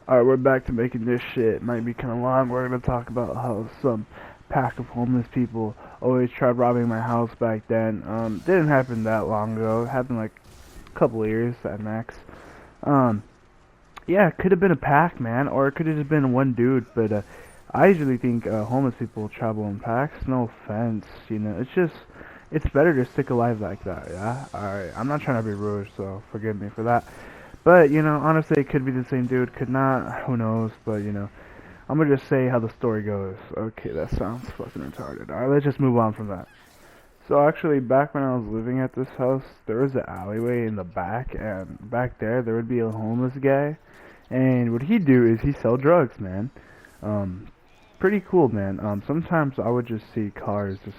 Alright, we're back to making this shit. Might be kinda long. We're gonna talk about how some pack of homeless people always tried robbing my house back then. Didn't happen that long ago. It happened like a couple of years at max. Um, yeah, it could have been a pack, man, or it could have just been one dude, but I usually think homeless people travel in packs. No offense, it's better to stick alive like that, yeah? Alright, I'm not trying to be rude, so forgive me for that. But, honestly, it could be the same dude, could not, who knows, but, I'm gonna just say how the story goes. Okay, that sounds fucking retarded. Alright, let's just move on from that. So, actually, back when I was living at this house, there was an alleyway in the back, and back there would be a homeless guy, and what he'd do is he'd sell drugs, man. Um, Pretty cool, man. Sometimes I would just see cars just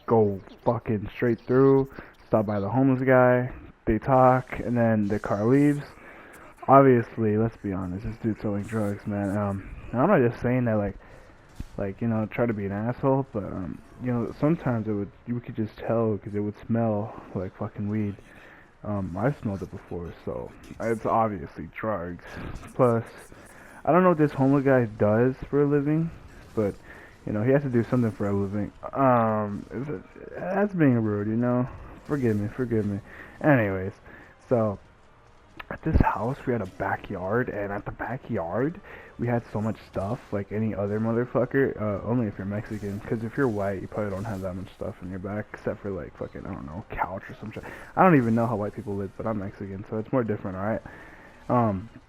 go fucking straight through, stop by the homeless guy, they talk, and then the car leaves. Obviously, let's be honest, this dude's selling drugs, man. And I'm not just saying that try to be an asshole, but sometimes you could just tell because it would smell like fucking weed. I smelled it before, so it's obviously drugs. Plus, I don't know what this homeless guy does for a living, but he has to do something for a living. That's being rude, Forgive me. Anyways, so at this house we had a backyard, and at the backyard we had so much stuff like any other motherfucker. Only if you're Mexican, because if you're white you probably don't have that much stuff in your back except for like fucking, I don't know, couch or some shit. I don't even know how white people live, but I'm Mexican, so it's more different, alright?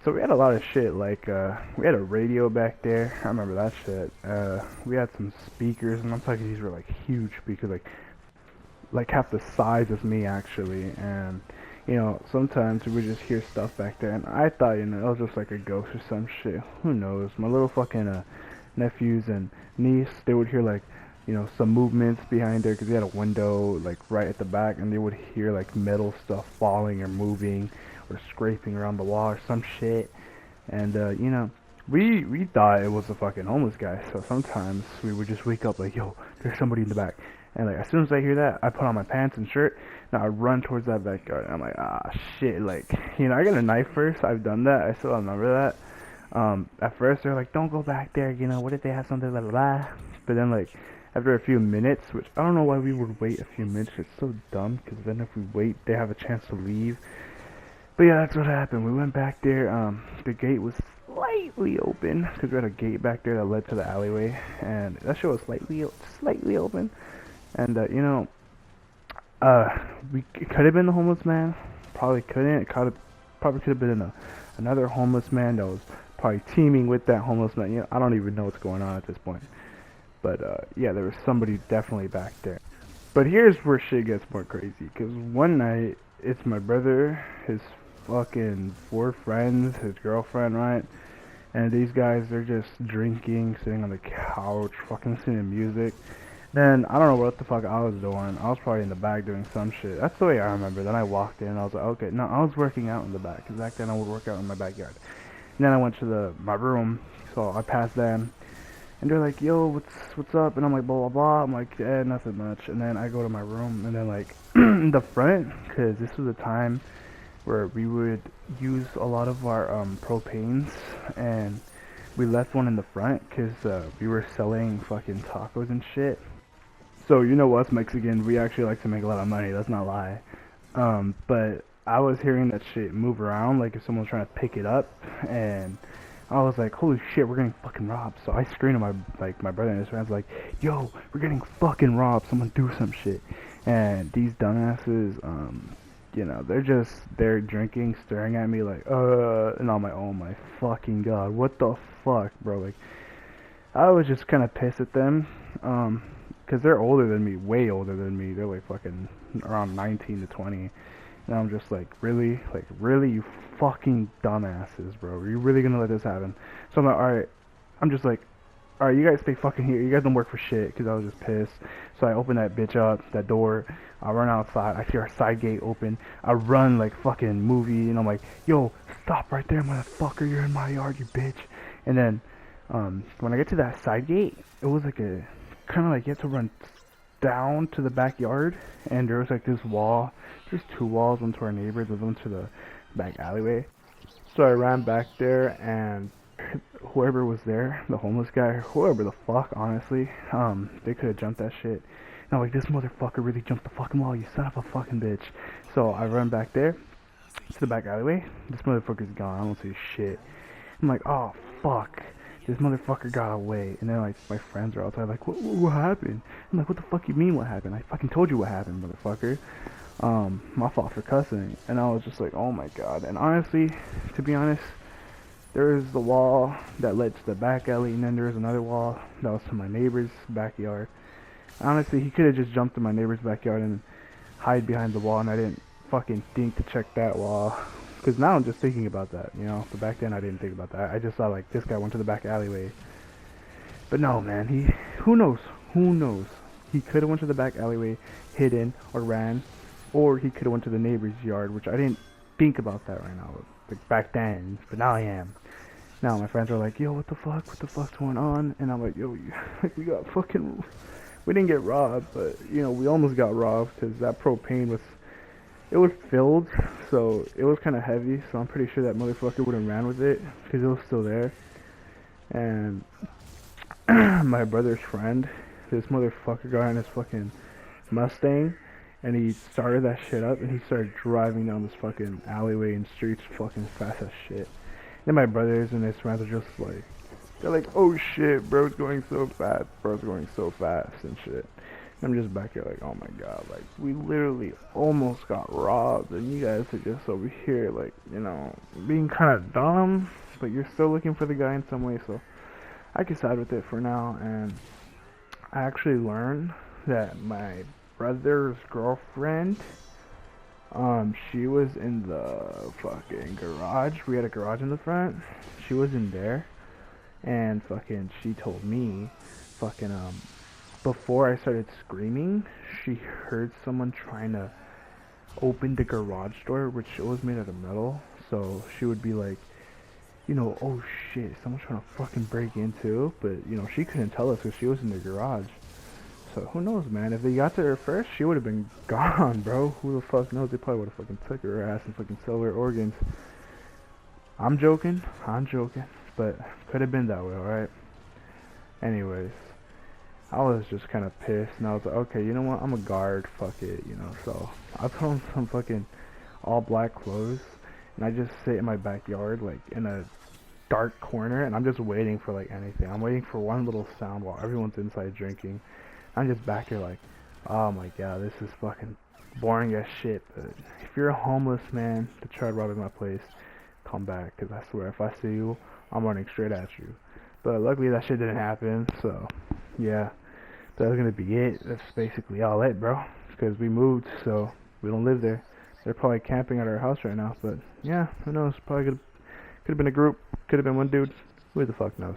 So we had a lot of shit, like, we had a radio back there, I remember that shit. We had some speakers, and I'm talking, these were like huge speakers, like half the size of me actually, and sometimes we would just hear stuff back there, and I thought, it was just like a ghost or some shit. Who knows? My little fucking nephews and niece, they would hear like, some movements behind there, because we had a window like right at the back, and they would hear like metal stuff falling or moving or scraping around the wall or some shit, and we thought it was a fucking homeless guy. So sometimes we would just wake up like, yo, there's somebody in the back. And like as soon as I hear that, I put on my pants and shirt. Now I run towards that backyard. And I'm like, ah, shit. Like, I got a knife first. I've done that. I still remember that. At first they're like, don't go back there. What if they have something, blah blah blah. But then like after a few minutes, which I don't know why we would wait a few minutes. It's so dumb. Because then if we wait, they have a chance to leave. But yeah, that's what happened. We went back there. The gate was slightly open because we had a gate back there that led to the alleyway, and that shit was slightly open. And we it could have been the homeless man. Probably couldn't. Probably could have been another homeless man that was probably teaming with that homeless man. I don't even know what's going on at this point. But yeah, there was somebody definitely back there. But here's where shit gets more crazy. Cause one night it's my brother, his fucking four friends, his girlfriend, right? And these guys, they're just drinking, sitting on the couch, fucking listening to music. Then, I don't know what the fuck I was doing. I was probably in the back doing some shit. That's the way I remember. Then I walked in, I was like, okay, no, I was working out in the back. Cause back then I would work out in my backyard. And then I went to my room, so I passed them. And they're like, yo, what's up? And I'm like, blah, blah, blah. I'm like, nothing much. And then I go to my room, and then like, in the front, cause this was a time where we would use a lot of our propanes, and we left one in the front because we were selling fucking tacos and shit. So us Mexicans, we actually like to make a lot of money. That's not a lie. But I was hearing that shit move around, like if someone's trying to pick it up, and I was like, holy shit, we're getting fucking robbed. So I screamed at my brother and his friends like, yo, we're getting fucking robbed. Someone do some shit. And these dumbasses, they're drinking, staring at me like, and I'm like, oh my fucking god, what the fuck, bro? Like, I was just kind of pissed at them, cause they're older than me, way older than me. They're like fucking around 19 to 20, and I'm just like, really, you fucking dumbasses, bro? Are you really gonna let this happen? So I'm like, all right, I'm just like, alright, you guys stay fucking here. You guys don't work for shit, because I was just pissed. So I open that bitch up, that door. I run outside. I see our side gate open. I run like fucking movie, and I'm like, yo, stop right there, motherfucker. You're in my yard, you bitch. And then, when I get to that side gate, it was like a, kind of like you have to run down to the backyard, and there was like this wall. There's two walls, one to our neighbors and one to the back alleyway. So I ran back there, and whoever was there, the homeless guy, or whoever the fuck, honestly, they could have jumped that shit. And I'm like, this motherfucker really jumped the fucking wall, you son of a fucking bitch. So I run back there to the back alleyway. This motherfucker's gone. I don't see shit. I'm like, oh fuck, this motherfucker got away. And then like my friends are outside like, what happened? I'm like, what the fuck you mean what happened? I fucking told you what happened, motherfucker. My fault for cussing. And I was just like, oh my god. And honestly, to be honest, there's the wall that led to the back alley, and then there's another wall that was to my neighbor's backyard. Honestly, he could have just jumped in my neighbor's backyard and hide behind the wall, and I didn't fucking think to check that wall. Because now I'm just thinking about that, you know. But back then I didn't think about that. I just saw like this guy went to the back alleyway. But no, man, who knows? Who knows? He could have went to the back alleyway, hidden or ran, or he could have went to the neighbor's yard, which I didn't think about that right now, like back then. But now I am. Now my friends are like, yo, what the fuck's going on? And I'm like, yo, we got fucking, we didn't get robbed, but you know, we almost got robbed because that propane was, it was filled, so it was kind of heavy, so I'm pretty sure that motherfucker would have ran with it because it was still there. And my brother's friend, this motherfucker got in his fucking Mustang, and he started that shit up, and he started driving down this fucking alleyway and streets fucking fast as shit. Then my brothers and his friends are just like, they're like, oh shit, bro's going so fast, and shit. And I'm just back here like, oh my god, like, we literally almost got robbed, and you guys are just over here, like, you know, being kind of dumb, but you're still looking for the guy in some way, so I can side with it for now. And I actually learned that my brother's girlfriend, she was in the fucking garage. We had a garage in the front. She was in there, and fucking she told me, fucking, before I started screaming, she heard someone trying to open the garage door, which was made out of metal. So she would be like, you know, oh shit, someone's trying to fucking break into, but you know, she couldn't tell us because she was in the garage. So who knows, man? If they got to her first, she would have been gone, bro. Who the fuck knows? They probably would have fucking took her ass and fucking sold her organs. I'm joking, but could have been that way, alright? Anyways, I was just kind of pissed, and I was like, okay, you know what? I'm a guard, fuck it, you know. So I put on some fucking all black clothes, and I just sit in my backyard, like in a dark corner, and I'm just waiting for like anything. I'm waiting for one little sound while everyone's inside drinking. I'm just back here like, oh my god, this is fucking boring as shit. But if you're a homeless man that tried robbing my place, come back, because I swear if I see you, I'm running straight at you. But luckily that shit didn't happen, so yeah, that's gonna be it. That's basically all it, bro, because we moved, so we don't live there. They're probably camping at our house right now, but yeah, who knows? Probably could have been a group, could have been one dude, who the fuck knows.